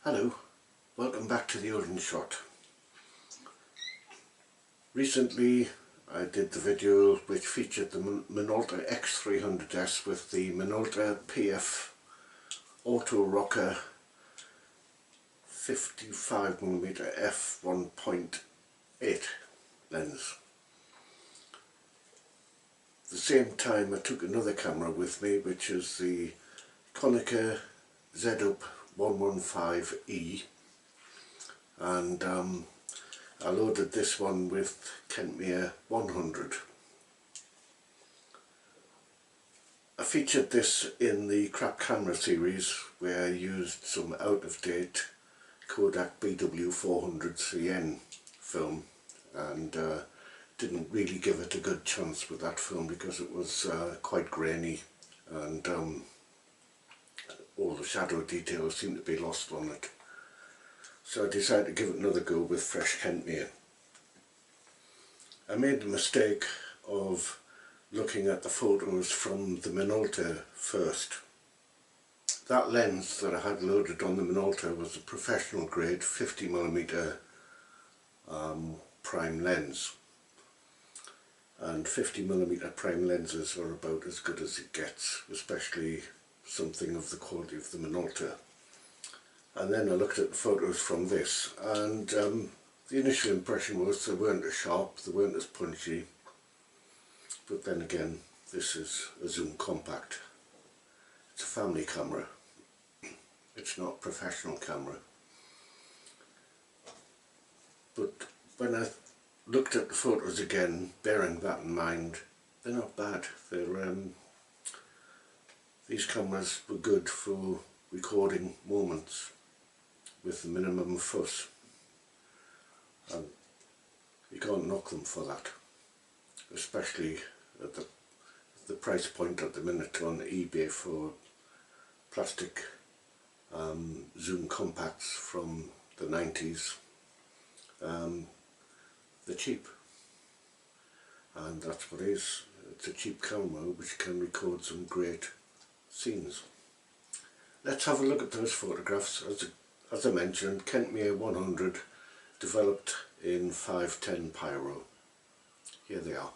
Hello, welcome back to the Orange Shot. Recently I did the video which featured the Minolta X300S with the Minolta PF Auto Rocker 55mm f1.8 lens. At the same time I took another camera with me, which is the Konica Z-Up 115E, and I loaded this one with Kentmere 100. I featured this in the crap camera series where I used some out-of-date Kodak BW400CN film, and didn't really give it a good chance with that film because it was quite grainy, and all the shadow details seemed to be lost on it. So I decided to give it another go with fresh Kentmere. I made the mistake of looking at the photos from the Minolta first. That lens that I had loaded on the Minolta was a professional grade 50mm prime lens, and 50mm prime lenses are about as good as it gets, especially something of the quality of the Minolta. And then I looked at the photos from this, and the initial impression was they weren't as sharp, they weren't as punchy, but then again, this is a zoom compact. It's a family camera, it's not a professional camera. But when I looked at the photos again, bearing that in mind, they're not bad. These cameras were good for recording moments with the minimum fuss, and you can't knock them for that, especially at the price point at the minute on eBay for plastic zoom compacts from the 90s. They're cheap, and that's what it is. It's a cheap camera which can record some great scenes. Let's have a look at those photographs. As I mentioned, Kentmere 100, developed in 510 Pyro. Here they are.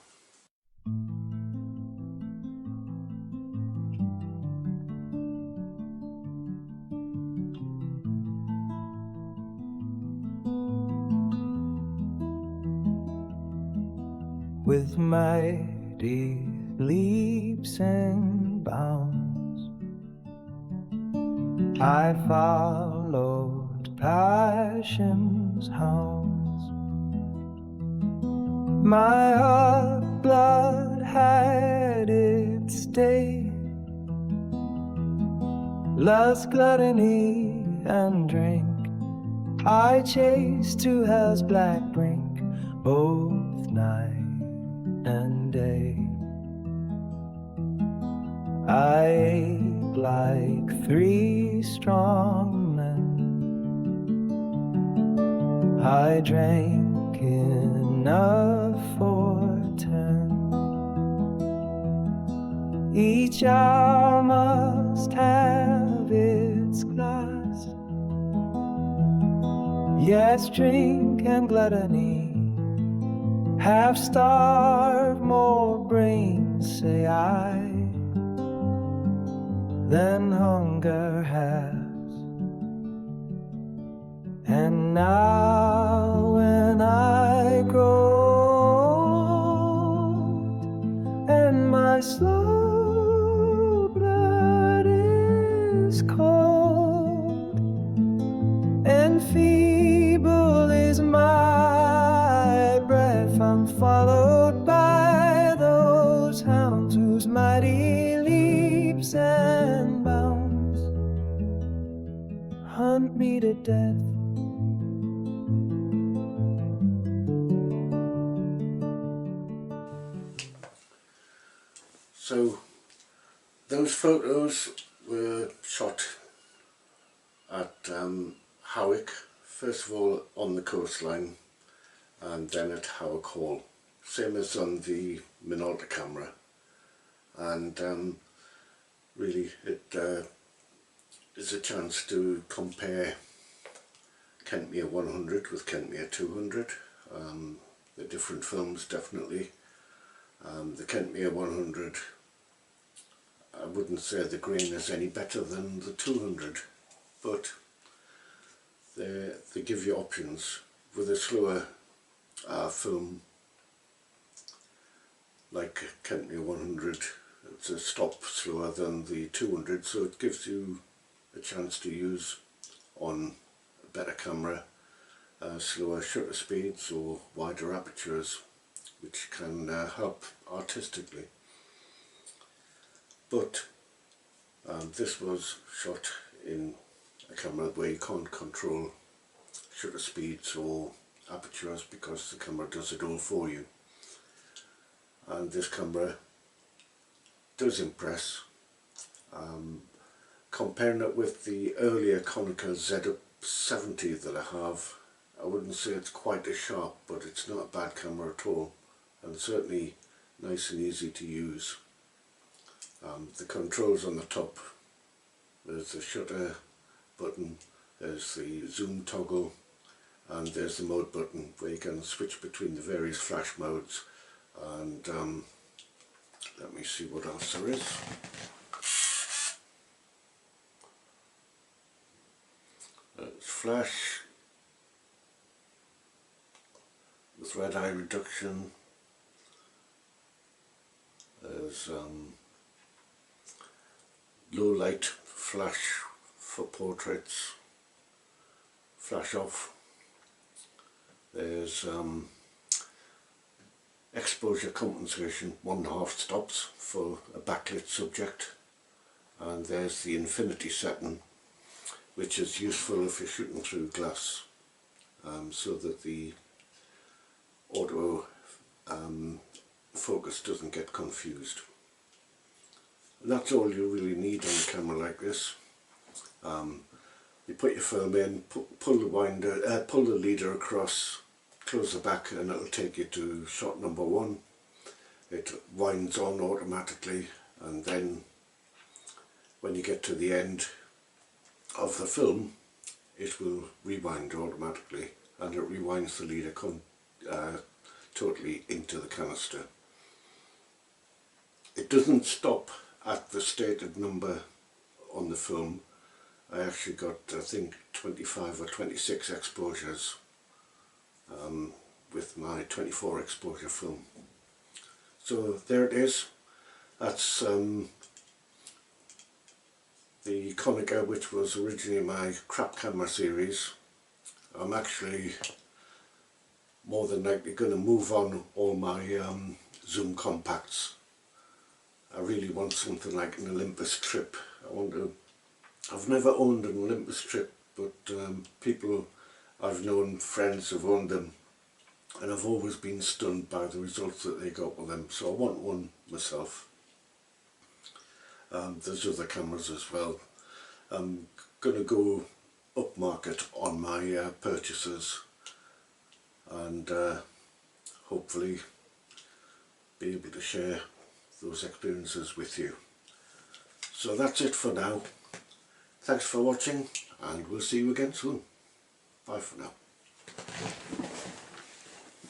With mighty leaps and bounds, I followed passion's hounds. My hot blood had its day, lust, gluttony, and drink. I chased to hell's black brink, both night and day. I ate like 3 strong men, I drank enough for 10. Each hour must have its glass. Yes, drink and gluttony half starved more brains, say I, than hunger has. And now when I grow old and my slow blood is cold and feeble is my breath, I'm followed by those hounds whose mighty leaps and bounds hunt me to death. So those photos were shot at Howick, first of all on the coastline, and then at Howick Hall, same as on the Minolta camera. And really it is a chance to compare Kentmere 100 with Kentmere 200. The different films definitely. The Kentmere 100, I wouldn't say the grain is any better than the 200, but they give you options. With a slower film like Kentmere 100, it's a stop slower than the 200, so it gives you a chance to use on a better camera slower shutter speeds or wider apertures, which can help artistically. But this was shot in a camera where you can't control shutter speeds or apertures because the camera does it all for you. And this camera does impress. Comparing it with the earlier Konica Z70 that I have, I wouldn't say it's quite as sharp, but it's not a bad camera at all, and certainly nice and easy to use. The controls on the top, there's the shutter button, there's the zoom toggle, and there's the mode button where you can switch between the various flash modes. And let me see what else there is. There's flash with red eye reduction. There's low light flash for portraits, flash off. There's exposure compensation, 1/2 stops for a backlit subject, and there's the infinity setting, which is useful if you're shooting through glass, so that the auto focus doesn't get confused. And that's all you really need on a camera like this. You put your film in, pull the leader across, close the back, and it'll take you to shot number 1. It winds on automatically, and then when you get to the end of the film, it will rewind automatically, and it rewinds the leader totally into the canister. It doesn't stop at the stated number on the film. I actually got, I think, 25 or 26 exposures with my 24 exposure film. So there it is. That's the Konica, which was originally my crap camera series. I'm actually more than likely going to move on all my zoom compacts. I really want something like an Olympus Trip. I've never owned an Olympus Trip, but people I've known, friends have owned them, and I've always been stunned by the results that they got with them, so I want one myself. There's other cameras as well. I'm going to go upmarket on my purchases, and hopefully be able to share those experiences with you. So that's it for now. Thanks for watching, and we'll see you again soon. Bye for now.